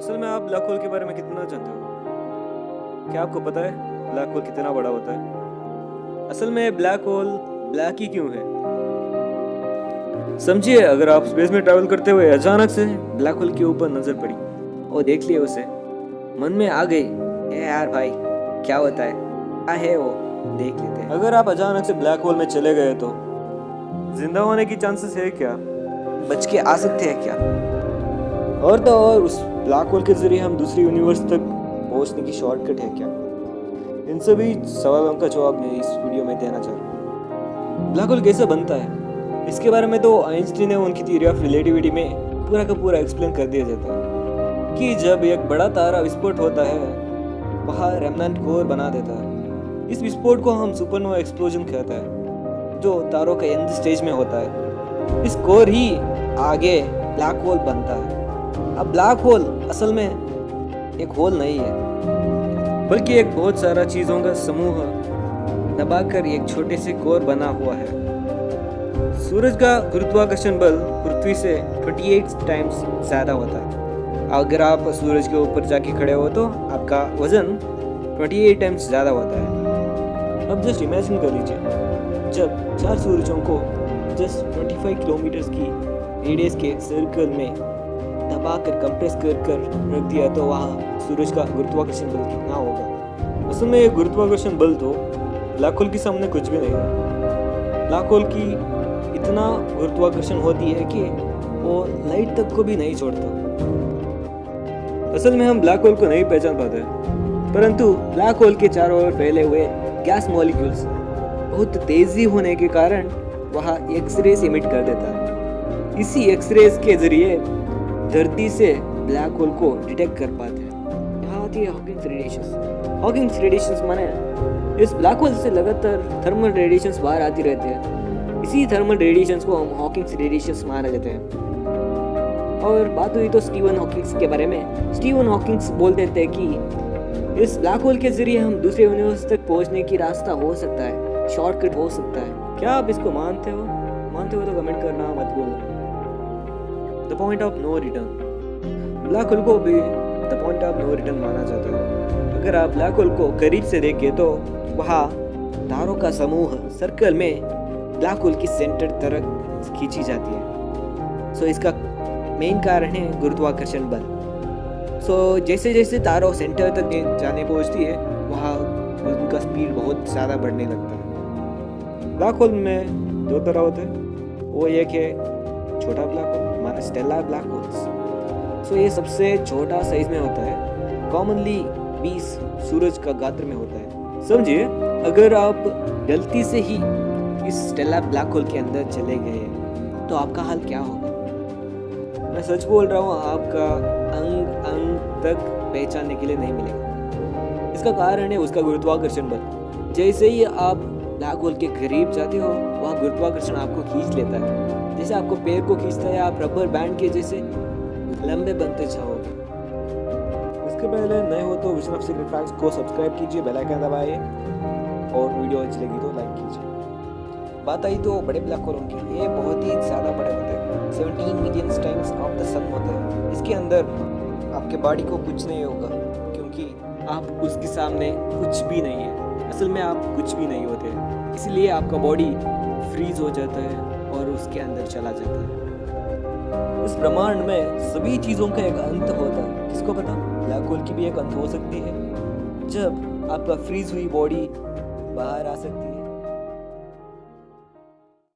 असल में आप ब्लैक होल के बारे में कितना जानते हो? क्या आपको पता है ब्लैक होल कितना बड़ा होता है? असल में ब्लैक होल ब्लैक ही क्यों है? समझिए, अगर आप स्पेस में ट्रैवल करते हुए अचानक से ब्लैक होल के ऊपर नजर पड़ी और देख लिए उसे, मन में आ गई, ए यार भाई क्या होता है, क्या है वो, देख लेते हैं। अगर आप अचानक से ब्लैक होल में चले गए तो जिंदा होने की चांसेस है क्या? बच के आ सकते हैं क्या? और तो और उस ब्लैक होल के जरिए हम दूसरी यूनिवर्स तक पहुंचने की शॉर्टकट है क्या? इन सभी सवालों का जवाब मैं इस वीडियो में देना चाह रहा हूँ। ब्लैक होल कैसे बनता है इसके बारे में तो आइंस्टीन ने उनकी थ्योरी ऑफ रिलेटिविटी में पूरा का पूरा एक्सप्लेन कर दिया जाता है कि जब एक बड़ा तारा विस्फोट होता है वह रेमनेंट कोर बना देता है। इस विस्फोट को हम सुपरनोवा एक्सप्लोजन कहते हैं, जो तारों के एंड स्टेज में होता है। इस कोर ही आगे ब्लैक होल बनता है। अब ब्लैक होल असल में एक होल नहीं है, बल्कि एक बहुत सारा चीजों का समूह दबाकर एक छोटे से कोर बना हुआ है। सूरज का गुरुत्वाकर्षण बल पृथ्वी से 28 टाइम्स ज्यादा होता है। अगर आप सूरज के ऊपर जाके खड़े हो तो आपका वजन 28 टाइम्स ज्यादा होता है। अब जस्ट इमेजिन कर लीजिए, जब 4 सूरजों को जस्ट 25 किलोमीटर की रेडियस के सर्कल में दबाकर कंप्रेस कर रख दिया तो वहाँ सूरज का गुरुत्वाकर्षण बल कितना होगा? असल में गुरुत्वाकर्षण बल तो ब्लैक होल के सामने कुछ भी नहीं है। ब्लैक होल की इतना गुरुत्वाकर्षण होती है कि वो लाइट तक को भी नहीं छोड़ता। असल में हम ब्लैक होल को नहीं पहचान पाते, परंतु ब्लैक होल के चारों ओर फैले हुए गैस मॉलिक्यूल्स बहुत तेजी होने के कारण वह एक्सरेज इमिट कर देता है। इसी एक्सरेज के जरिए धरती से ब्लैक होल को डिटेक्ट कर पाते हैं। यहाँ आती है हॉकिंग्स रेडिएशंस। हॉकिंग्स रेडिएशंस माने इस ब्लैक होल से लगातार थर्मल रेडिएशंस बाहर आती रहते हैं। इसी थर्मल रेडिएशंस को हम हॉकिंग्स रेडिएशंस माना जाते हैं। और बात हुई तो स्टीवन हॉकिंग्स के बारे में। स्टीवन हॉकिंग्स बोल देते हैं कि इस ब्लैक होल के जरिए हम दूसरे यूनिवर्स तक पहुंचने की रास्ता हो सकता है, शॉर्टकट हो सकता है। क्या आप इसको मानते हो? मानते हो तो कमेंट करना मत भूलना। The point of no return. Black hole को भी the point of no return माना जाता है। अगर आप ब्लैक होल को करीब से देखें तो वहाँ तारों का समूह सर्कल में ब्लैक होल की सेंटर तरफ खींची जाती है। सो इसका मेन कारण है गुरुत्वाकर्षण बल। सो जैसे जैसे तारों सेंटर तक जाने पहुँचती है वहाँ उनका स्पीड बहुत ज़्यादा बढ़ने लगता है। ब्लैक होल में 2 तरह होते हैं। वो एक है छोटा ब्लैक होल, हमारा स्टेलर ब्लैक होल्स। सो ये सबसे छोटा साइज में होता है, कॉमनली 20 सूरज का गात्र में होता है। समझिए, अगर आप गलती से ही इस स्टेलर ब्लैक होल के अंदर चले गए तो आपका हाल क्या होगा? मैं सच बोल रहा हूँ, आपका अंग अंग तक पहचानने के लिए नहीं मिलेगा। इसका कारण है उसका गुरुत्वाकर्षण बल। जैसे ही आप ब्लैक होल के करीब जाते हो वहाँ गुरुत्वाकर्षण आपको खींच लेता है। जैसे आपको पैर को खींचता है, आप रबर बैंड के जैसे लंबे बनते जाओगे। उसके पहले नए हो तो विजन ऑफ सीक्रेट फैक्ट्स को सब्सक्राइब कीजिए, बेल आइकन दबाइए और वीडियो अच्छी लगी तो लाइक कीजिए। बात आई तो बड़े ब्लैक होलों की, ये बहुत ही ज़्यादा बड़े होते हैं। 17 मिलियन टाइम्स ऑफ द सन होते हैं। इसके अंदर आपके बॉडी को कुछ नहीं होगा क्योंकि आप उसके सामने कुछ भी नहीं है। असल में आप कुछ भी नहीं होते, इसलिए आपका बॉडी फ्रीज हो जाता है और उसके अंदर चला जाता है। इस ब्रह्मांड में सभी चीज़ों का एक अंत होता है। किसको पता? ब्लैक होल की भी एक अंत हो सकती है, जब आपका फ्रीज हुई बॉडी बाहर आ सकती है।